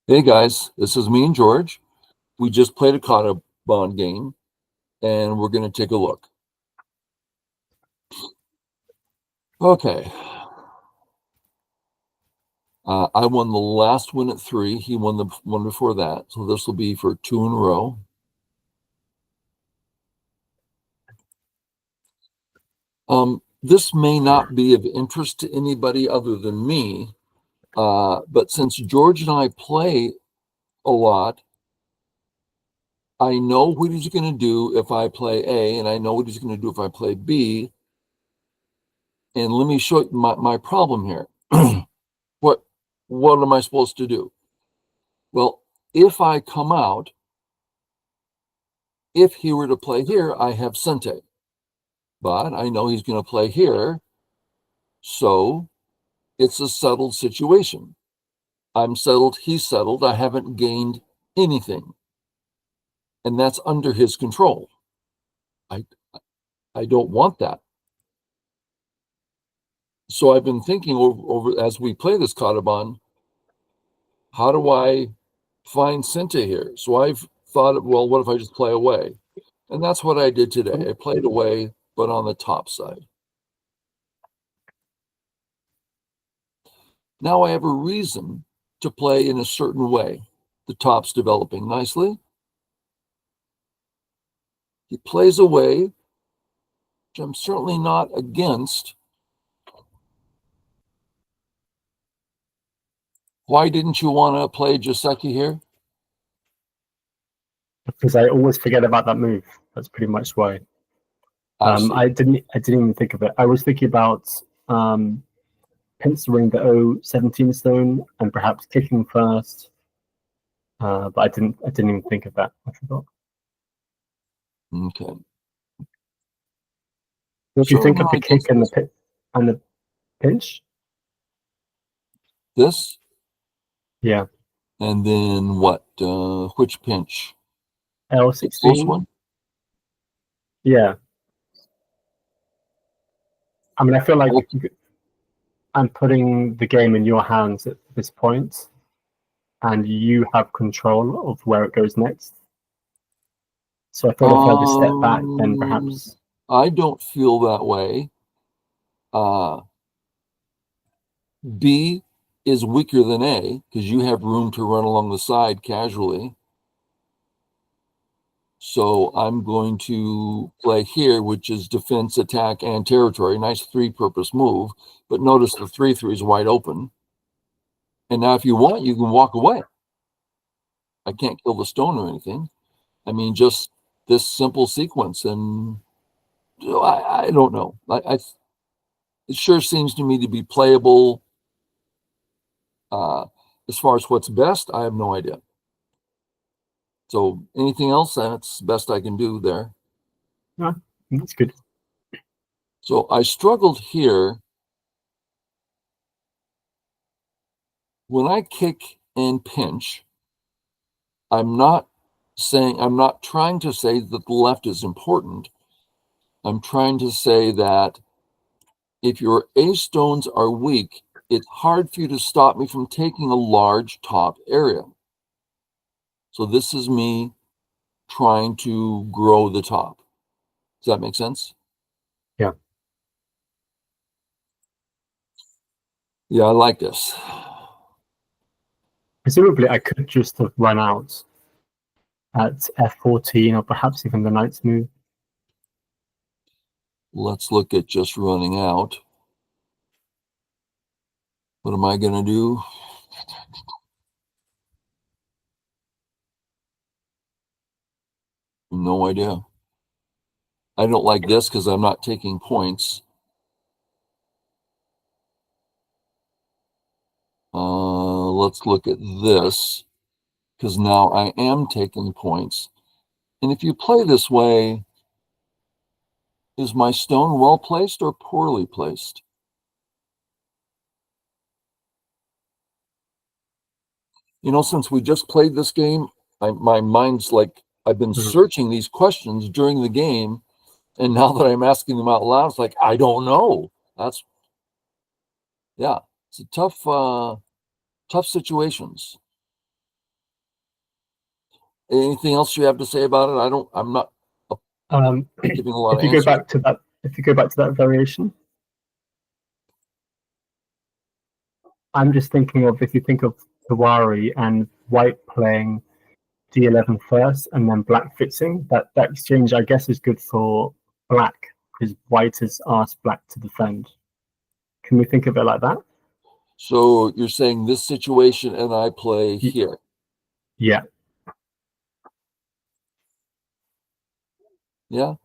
Hey guys, this is me and George. We just played a kadoban game, and we're going to take a look. Okay. I won the last one at 3. He won the one before that. So this will be for 2 in a row. This may not be of interest to anybody other than me, but since George and I play a lot, I know what he's going to do if I play A, and I know what he's going to do if I play B. And let me show you my problem here. What am I supposed to do? Well, if I come out, if he were to play here, I have Sente. But I know he's going to play here. So it's a settled situation. I'm settled, he's settled. I haven't gained anything. And that's under his control. I don't want that. So I've been thinking over as we play this kadoban, how do I find Sente here? So I've thought, well, what if I just play away? And that's what I did today. I played away, but on the top side. Now I have a reason to play in a certain way. The top's developing nicely. He plays away, which I'm certainly not against. Why didn't you want to play Joseki here? Because I always forget about that move. That's pretty much why. I didn't even think of it. I was thinking about penciling the O17 stone and perhaps kicking first. But I didn't even think of that. I forgot. Okay. What do you think of the kick and the pinch? This? Yeah. And then what? Which pinch? L16. Close one? Yeah. I mean, I feel like I'm putting the game in your hands at this point, and you have control of where it goes next. So I thought if I just step back, then perhaps... I don't feel that way. B is weaker than A because you have room to run along the side casually. So I'm going to play here, which is defense, attack, and territory. Nice three-purpose move. But notice the 3/3 is wide open. And now if you want, you can walk away. I can't kill the stone or anything. I mean, just this simple sequence. And I don't know. It sure seems to me to be playable. As far as what's best, I have no idea. So anything else, that's the best I can do there. Yeah, that's good. So I struggled here. When I kick and pinch, I'm not trying to say that the left is important. I'm trying to say that if your A stones are weak, it's hard for you to stop me from taking a large top area. So this is me trying to grow the top. Does that make sense? Yeah. Yeah, I like this. Presumably, I could just have run out at F14 or perhaps even the knight's move. Let's look at just running out. What am I going to do? No idea. I don't like this because I'm not taking points. Let's look at this because now I am taking points. And if you play this way, is my stone well placed or poorly placed? You know, since we just played this game, my mind's like, I've been searching these questions during the game. And now that I'm asking them out loud, it's like, I don't know. Yeah, it's a tough situations. Anything else you have to say about it? I'm not giving a lot If of you go answers. back to that, variation, I'm just thinking of, if you think of Tawari and white playing d11 first and then black fixing, that exchange, I guess, is good for black because white has asked black to defend. Can we think of it like that? So you're saying this situation and I play here. Yeah. Yeah.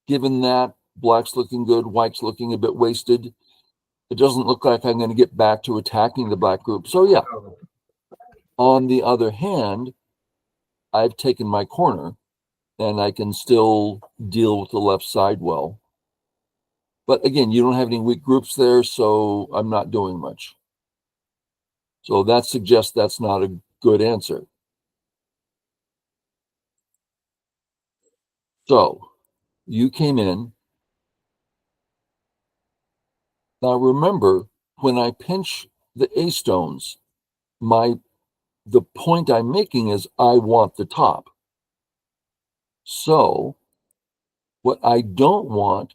Given that black's looking good, white's looking a bit wasted, it doesn't look like I'm going to get back to attacking the black group. So yeah. On the other hand, I've taken my corner and I can still deal with the left side well. But again, you don't have any weak groups there, so I'm not doing much. So that suggests that's not a good answer. So you came in. Now remember, when I pinch the A stones, the point I'm making is I want the top. So what I don't want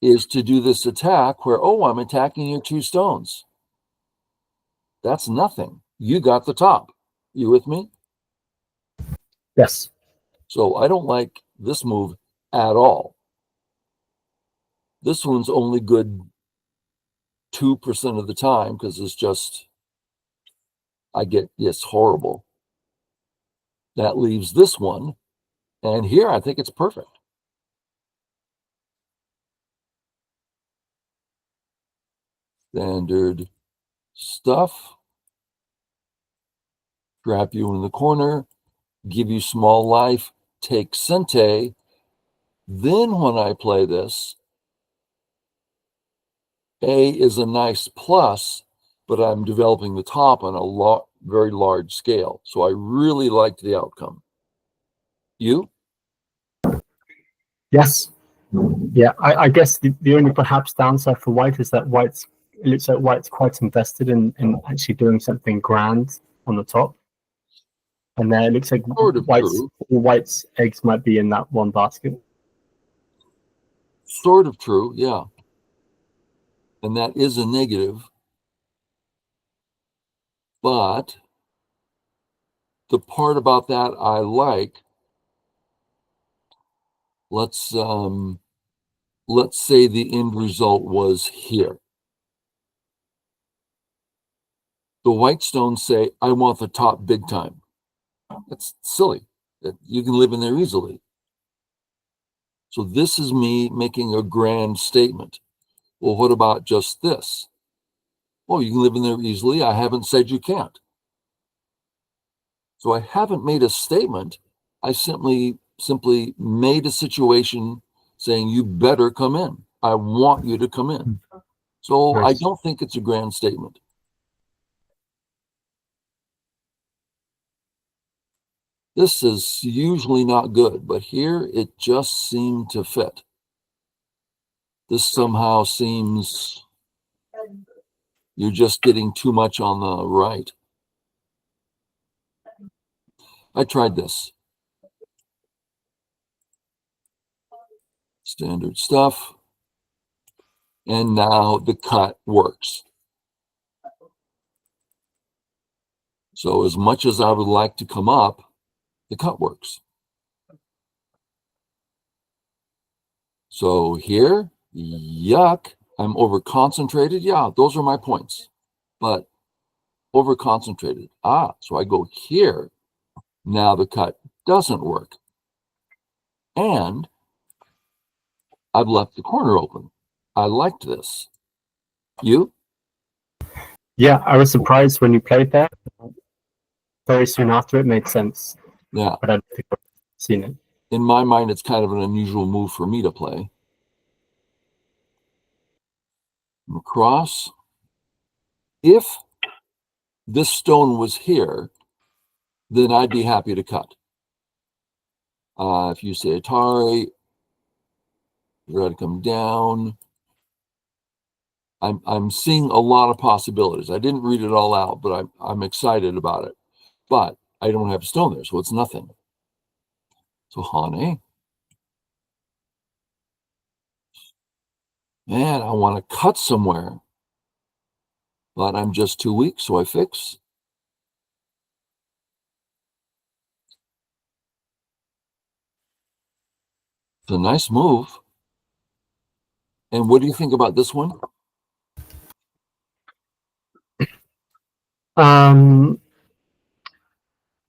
is to do this attack where, oh, I'm attacking your 2 stones. That's nothing. You got the top. You with me? Yes. So I don't like this move at all. This one's only good 2% of the time because it's just, it's horrible. That leaves this one. And here I think it's perfect. Standard stuff. Trap you in the corner, give you small life, take Sente. Then when I play this, A is a nice plus, but I'm developing the top on a very large scale. So I really liked the outcome. You? Yes. Yeah. I guess the only perhaps downside for white is that it looks like white's quite invested in actually doing something grand on the top. And then it looks like Sort of true. white's eggs might be in that one basket. Sort of true, yeah. And that is a negative. But the part about that I like, let's say the end result was here. The white stones say, I want the top big time. That's silly. You can live in there easily. So this is me making a grand statement. Well, what about just this? Well, you can live in there easily. I haven't said you can't. So I haven't made a statement. I simply made a situation saying you better come in. I want you to come in. So Nice. I don't think it's a grand statement. This is usually not good, but here it just seemed to fit. This somehow seems you're just getting too much on the right. I tried this. Standard stuff. And now the cut works. So as much as I would like to come up, the cut works. So here, yuck, I'm over concentrated. Yeah, those are my points, but over concentrated. So I go here. Now the cut doesn't work. And I've left the corner open. I liked this. You? Yeah, I was surprised when you played that. Very soon after, it made sense. Yeah. But I don't think I've seen it. In my mind, it's kind of an unusual move for me to play. Across. If this stone was here, then I'd be happy to cut. If you say Atari, you're going to come down. I'm seeing a lot of possibilities. I didn't read it all out, but I'm excited about it. but I don't have a stone there, so it's nothing. So Hane, man, I want to cut somewhere, but I'm just too weak, so I fix. It's a nice move. And what do you think about this one?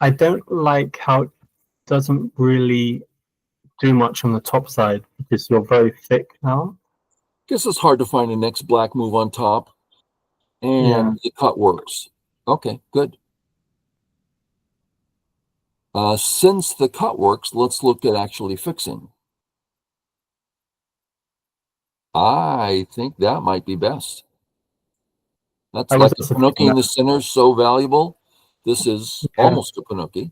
I don't like how it doesn't really do much on the top side because you're very thick now. Guess it's hard to find a next black move on top, Yeah. and the cut works. Okay, good. Since the cut works, let's look at actually fixing. I think that might be best. That's I was like the also Pinocchio thinking in the that. center is so valuable. This is Yeah. almost a Pinocchio.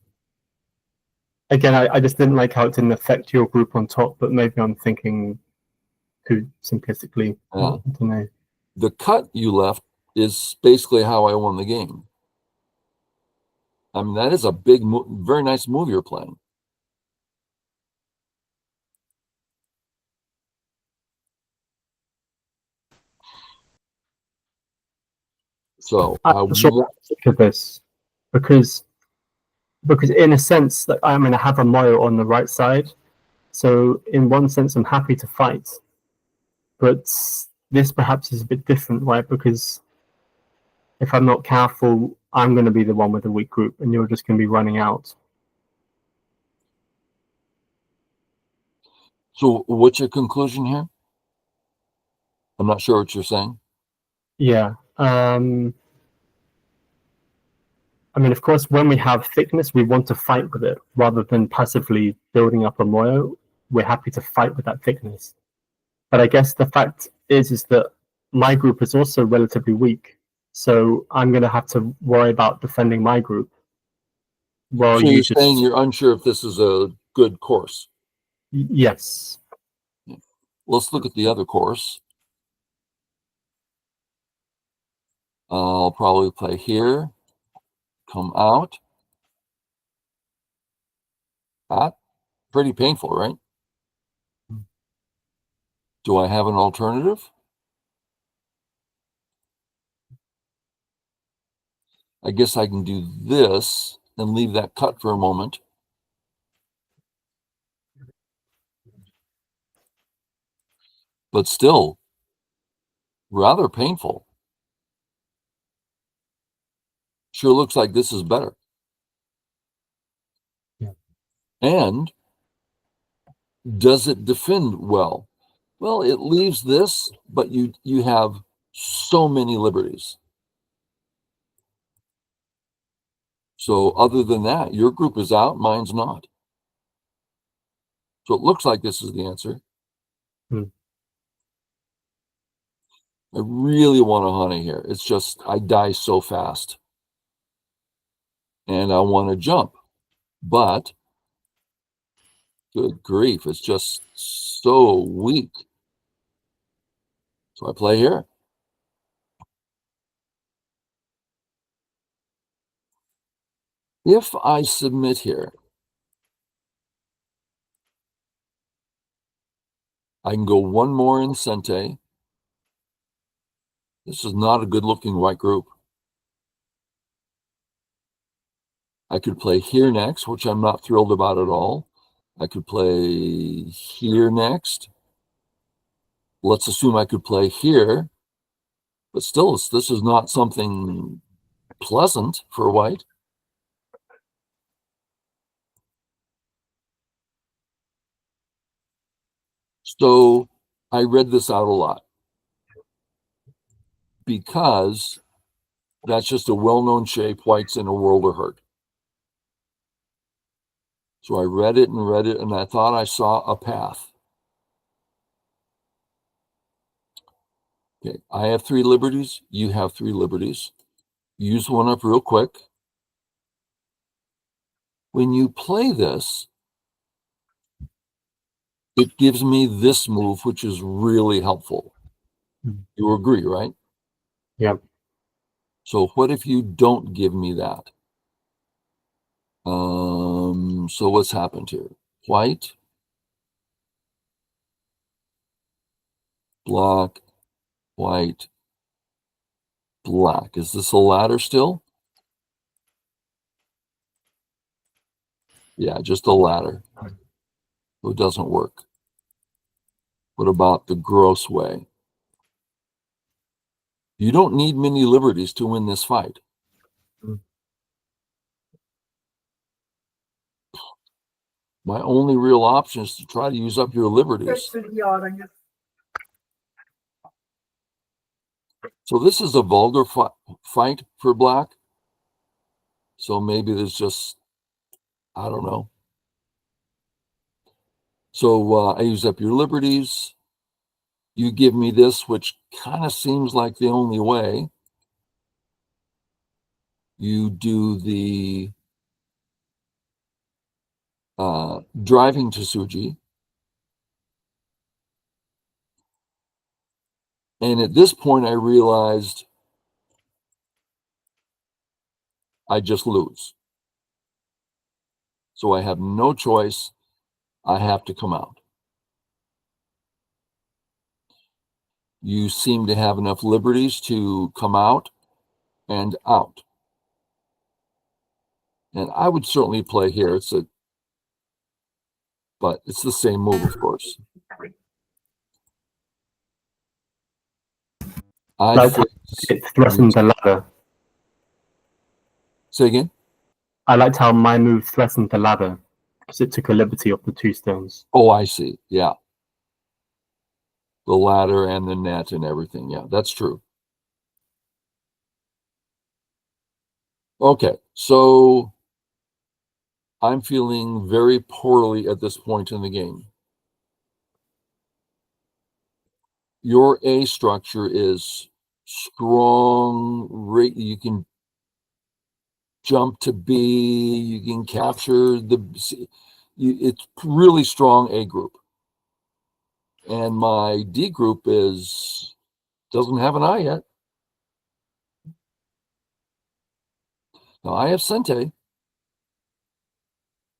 Again, I just didn't like how it didn't affect your group on top, but maybe I'm thinking too simplistically. Yeah. I don't know. The cut you left is basically how I won the game. I mean, that is a big, very nice move you're playing. So I'm not sure what to think of this because in a sense, like I mean, I have a Moyo on the right side, so in one sense, I'm happy to fight, but this perhaps is a bit different, right? Because if I'm not careful, I'm going to be the one with the weak group, and you're just going to be running out. So what's your conclusion here? I'm not sure what you're saying. Yeah. I mean, of course, when we have thickness, we want to fight with it rather than passively building up a Moyo. We're happy to fight with that thickness. But I guess the fact is that my group is also relatively weak. So I'm going to have to worry about defending my group. Well, So you you're saying just, you're unsure if this is a good course. yes. Let's look at the other course. I'll probably play here, come out. That pretty painful, right? Do I have an alternative? I guess I can do this and leave that cut for a moment. But still, rather painful. Sure looks like this is better. Yeah. And does it defend well? Well, it leaves this, but you have so many liberties. So other than that, your group is out, mine's not. So it looks like this is the answer. Hmm. I really want a honey here. It's just I die so fast. And I want to jump. But good grief, it's just so weak. So I play here. If I submit here, I can go one more in Sente. This is not a good looking white group. I could play here next, which I'm not thrilled about at all. I could play here next. Let's assume I could play here, but still, this is not something pleasant for white. So I read this out a lot because that's just a well-known shape. White's in a world of hurt. So I read it, and I thought I saw a path. Okay, I have 3 liberties. You have 3 liberties. Use one up real quick. When you play this, it gives me this move, which is really helpful. You agree, right? Yeah. So what if you don't give me that? So what's happened here? White, black, white, black. Is this a ladder still? Yeah, just a ladder. It doesn't work. What about the gross way? You don't need many liberties to win this fight. My only real option is to try to use up your liberties. So this is a vulgar fight for black. So maybe there's just, I don't know. So I use up your liberties. You give me this, which kind of seems like the only way. You do the driving to Suji. And at this point, I realized I just lose. So I have no choice. I have to come out. You seem to have enough liberties to come out and out. And I would certainly play here. But it's the same move, of course. It threatened the ladder. Say again? I liked how my move threatened the ladder because it took a liberty off the 2 stones. Oh, I see. Yeah. The ladder and the net and everything. Yeah, that's true. Okay, so I'm feeling very poorly at this point in the game. Your A structure is strong. You can jump to B. You can capture the C. It's really strong A group. And my D group doesn't have an I yet. Now I have Sente,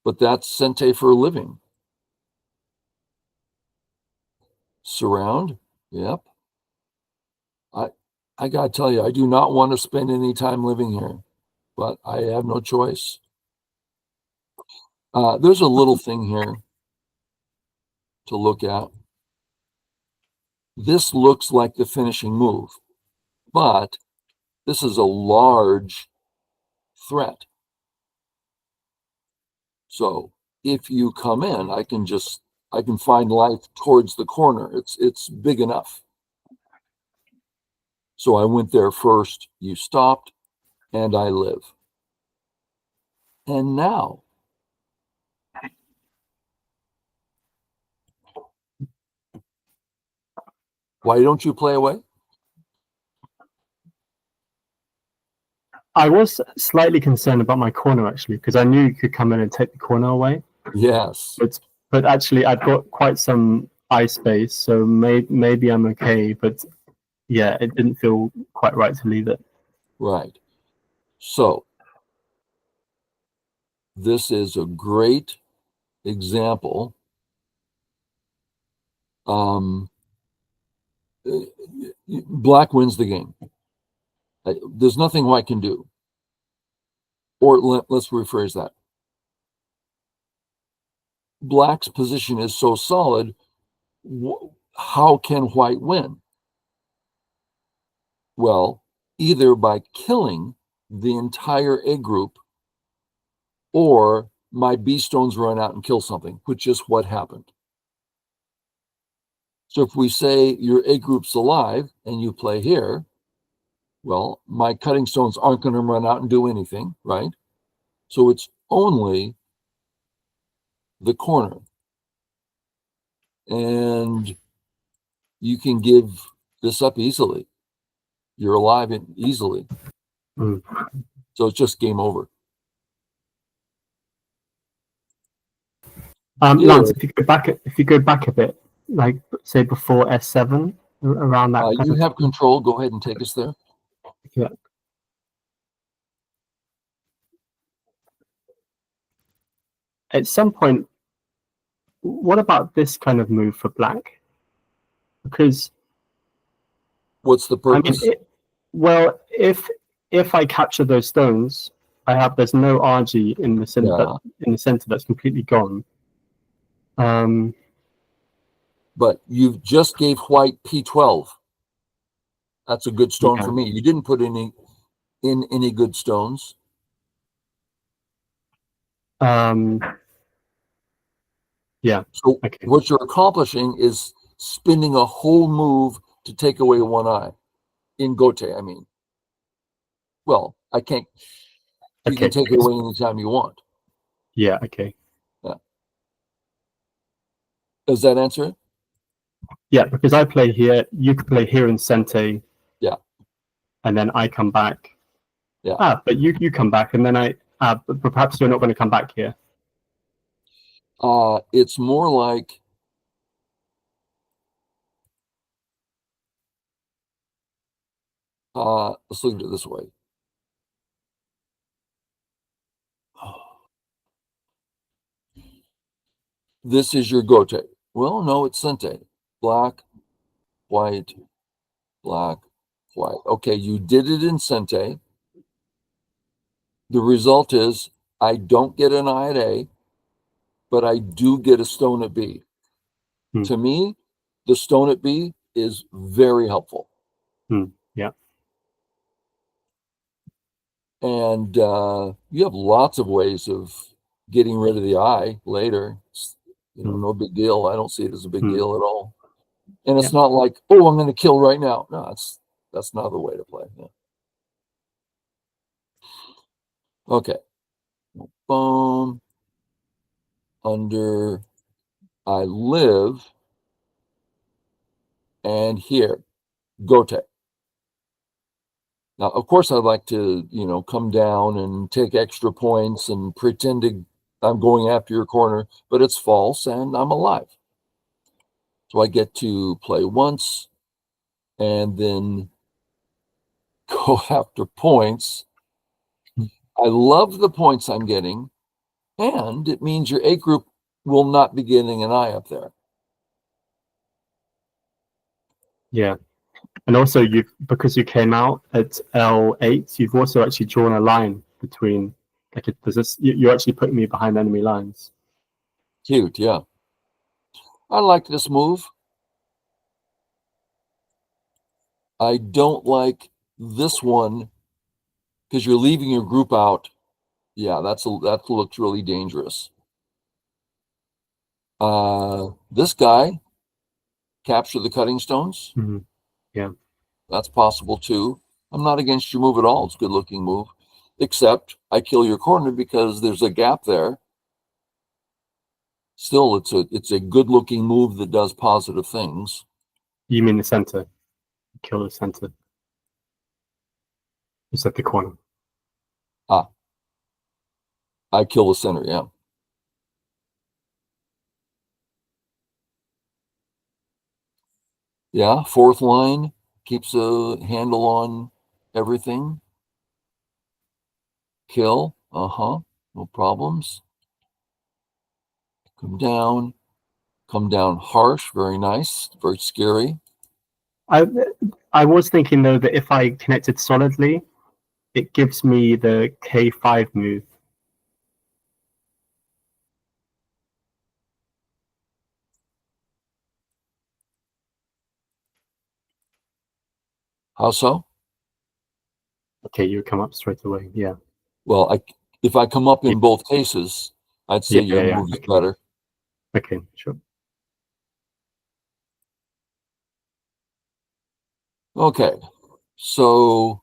but that's Sente for a living. Surround, yep. I gotta tell you, I do not want to spend any time living here, but I have no choice. There's a little thing here to look at. This looks like the finishing move, but this is a large threat. So if you come in, I can find life towards the corner. It's big enough. So I went there first, you stopped, and I live. And now, why don't you play away? I was slightly concerned about my corner, actually, because I knew you could come in and take the corner away. Yes. But actually, I've got quite some eye space, so maybe I'm okay. But yeah, it didn't feel quite right to leave it. Right. So this is a great example. Black wins the game. There's nothing white can do. Or let's rephrase that. Black's position is so solid. How can white win? Well, either by killing the entire A group, or my B stones run out and kill something, which is what happened. So if we say your A group's alive and you play here, well, my cutting stones aren't going to run out and do anything, right? So it's only the corner. And you can give this up easily. You're alive easily. So it's just game over. Lance, if you go back a bit, like say before S7, around that. You have control. Go ahead and take us there. Yeah. at some point, what about this kind of move for black? Because What's the I mean, purpose? well, if I capture those stones, there's no RG in the center Yeah, in the center that's completely gone. but you just gave white P12. That's a good stone for Yeah. me. You didn't put in any good stones. Yeah. So Okay. what you're accomplishing is spinning a whole move to take away one eye in Gote, I mean. Well, I can't, you can Okay. take it away anytime you want. Yeah. Okay. Yeah. Does that answer it? Yeah, because I play here, you could play here in Sente. Yeah. And then I come back. Yeah. But you come back, and then but perhaps you're not going to come back here. It's more like let's look at it this way. This is your Gote. Well, no, it's Sente. Black, white, black, white. Okay, you did it in Sente. The result is I don't get an eye at A, but I do get a stone at B. To me, the stone at B is very helpful. Yeah. And you have lots of ways of getting rid of the eye later. No big deal. I don't see it as a big deal at all. And it's not like, oh, I'm going to kill right now. No, that's not the way to play. Yeah. Okay. Boom. Under I live. And here, Gote. Now, of course, I'd like to, come down and take extra points and pretend I'm going after your corner, but it's false and I'm alive. So I get to play once and then go after points. I love the points I'm getting, and it means your A group will not be getting an eye up there. Yeah. And also, because you came out at L8, you've also actually drawn a line between, you're actually putting me behind enemy lines. Cute, yeah. I like this move. I don't like this one because you're leaving your group out. Yeah, that looks really dangerous. This guy, capture the cutting stones. Yeah. That's possible too. I'm not against your move at all. It's a good looking move, except I kill your corner because there's a gap there. Still, it's a good looking move that does positive things. You mean the center? Kill the center. It's at the corner. I kill the center, yeah. Yeah, fourth line keeps a handle on everything. Kill, no problems. Come down harsh, very nice, very scary. I was thinking though that if I connected solidly, it gives me the K5 move. How so? Okay, you come up straight away. Yeah. Well, if I come up Yeah. in both cases, I'd say your Yeah. move is better. Okay, sure. Okay, so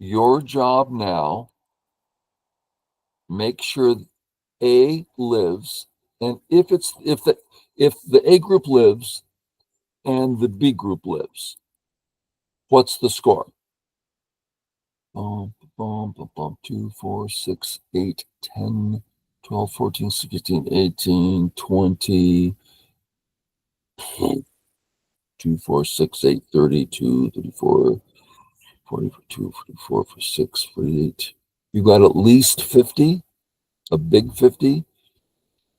your job now, make sure A lives, and if the A group lives and the B group lives, what's the score? 2, 4, 6, 8, 10, 12, 14, 16, 18, 20, 2, 4, 6, 8, 32, 34, 42, 44, 46, 48. You got at least 50, a big 50.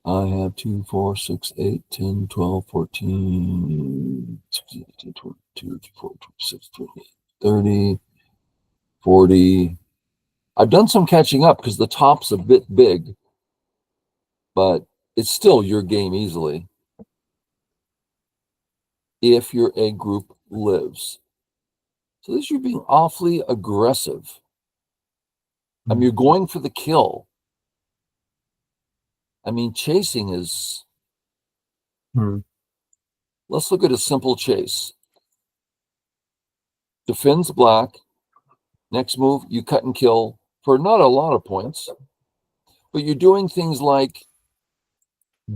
I have 2, 4, 6, 8, 10, 12, 14, 16, 18, 22, 24, 26, 28, 30, 40. I've done some catching up because the top's a bit big, but it's still your game easily if your egg group lives. So this you're being awfully aggressive. I mean, you're going for the kill. I mean, chasing is. Let's look at a simple chase. Defends black. Next move, you cut and kill for not a lot of points, but you're doing things like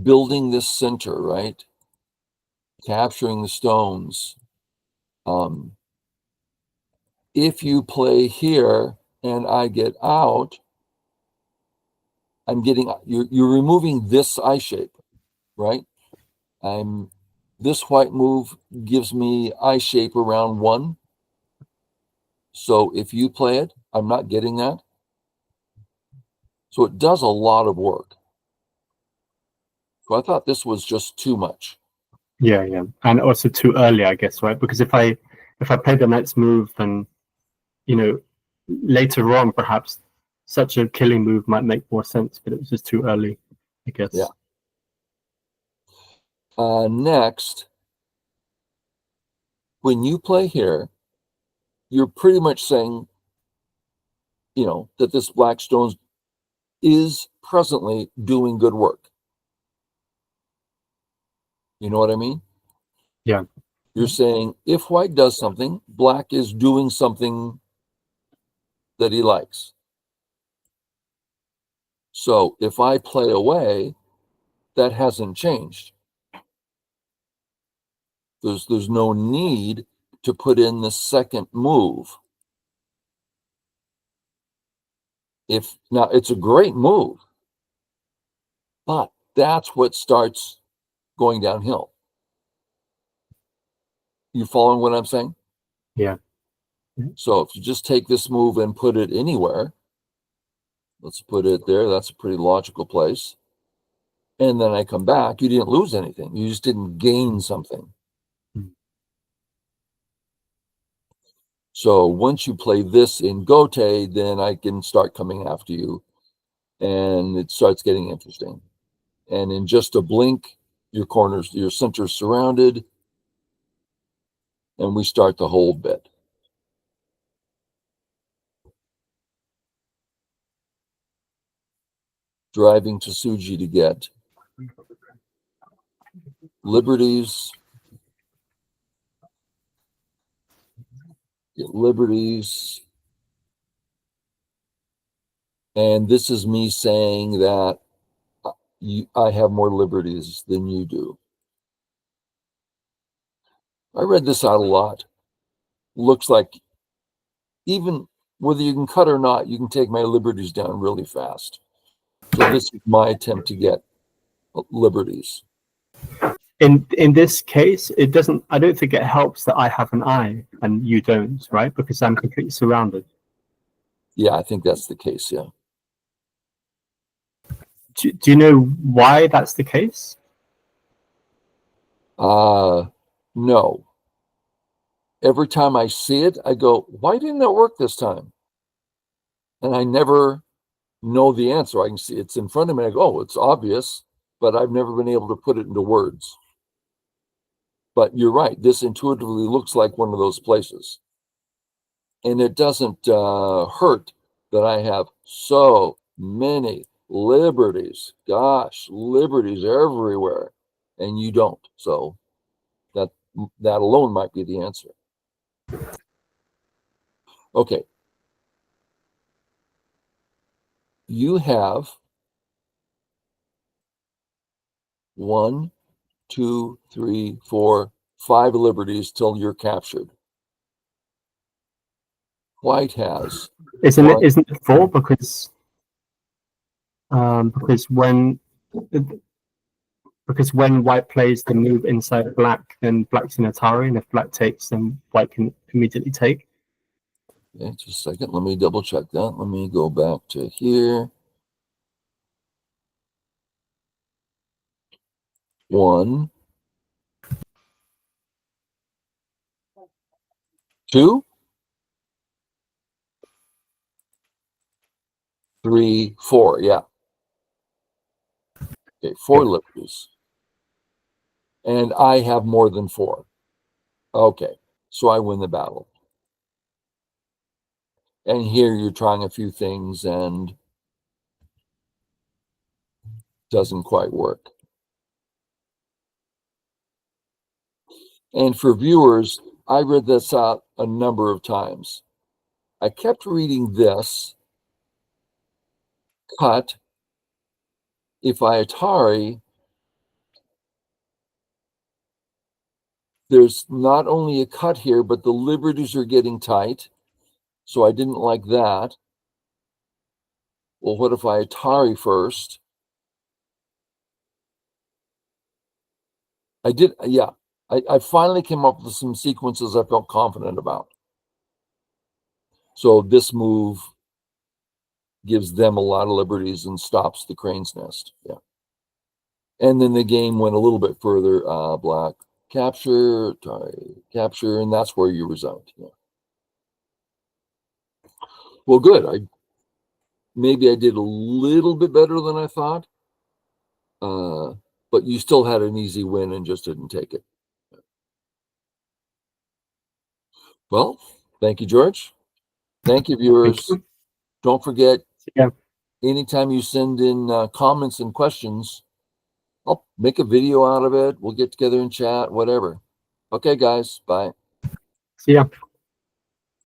building this center, right? Capturing the stones. If you play here and I get out, you're removing this eye shape, right? This white move gives me eye shape around 1. So if you play it, I'm not getting that. So it does a lot of work. So I thought this was just too much. Yeah, and also too early, I guess, right? Because if I play the next move, then later on perhaps such a killing move might make more sense, but it was just too early, I guess. Yeah. Next, when you play here, you're pretty much saying, that this black stone is presently doing good work. You know what I mean? Yeah. You're saying if white does something, black is doing something that he likes. So if I play away, that hasn't changed. There's no need to put in the second move. Now it's a great move, but that's what starts going downhill. You following what I'm saying? Yeah. So if you just take this move and put it anywhere, let's put it there. That's a pretty logical place. And then I come back, you didn't lose anything. You just didn't gain something. So once you play this in Gote, then I can start coming after you. And it starts getting interesting. And in just a blink, your center's surrounded. And we start the whole bit. Driving to Suji to get liberties. Get liberties. And this is me saying that I have more liberties than you do. I read this out a lot. Looks like even whether you can cut or not, you can take my liberties down really fast. So this is my attempt to get liberties. In this case, it doesn't. I don't think it helps that I have an eye and you don't, right? Because I'm completely surrounded. Yeah, I think that's the case. Yeah. Do you know why that's the case? No. Every time I see it, I go, why didn't it work this time? And I never know the answer. I can see it's in front of me. I go, oh, it's obvious, but I've never been able to put it into words. But you're right. This intuitively looks like one of those places. And it doesn't hurt that I have so many liberties. Gosh, liberties everywhere. And you don't. So that alone might be the answer. Okay. You have 1, 2, 3, 4, 5 liberties till you're captured. White has. Isn't it 4 because when white plays the move inside black, then black's in Atari, and if black takes, then white can immediately take. Okay, just a second. Let me double check that. Let me go back to here. 1, 2, 3, 4. Yeah. Okay, 4 liberties. And I have more than 4. Okay, so I win the battle. And here you're trying a few things and doesn't quite work. And for viewers, I read this out a number of times. I kept reading this cut. If I Atari, there's not only a cut here, but the liberties are getting tight. So I didn't like that. Well, what if I Atari first? I did, yeah. I finally came up with some sequences I felt confident about. So this move gives them a lot of liberties and stops the crane's nest. Yeah. And then the game went a little bit further. Black capture, capture, and that's where you reside. Yeah. Well, good. Maybe I did a little bit better than I thought, but you still had an easy win and just didn't take it. Well, thank you, George. Thank you, viewers. Thank you. Don't forget, Yeah. anytime you send in comments and questions, I'll make a video out of it. We'll get together and chat, whatever. Okay, guys. Bye. See ya.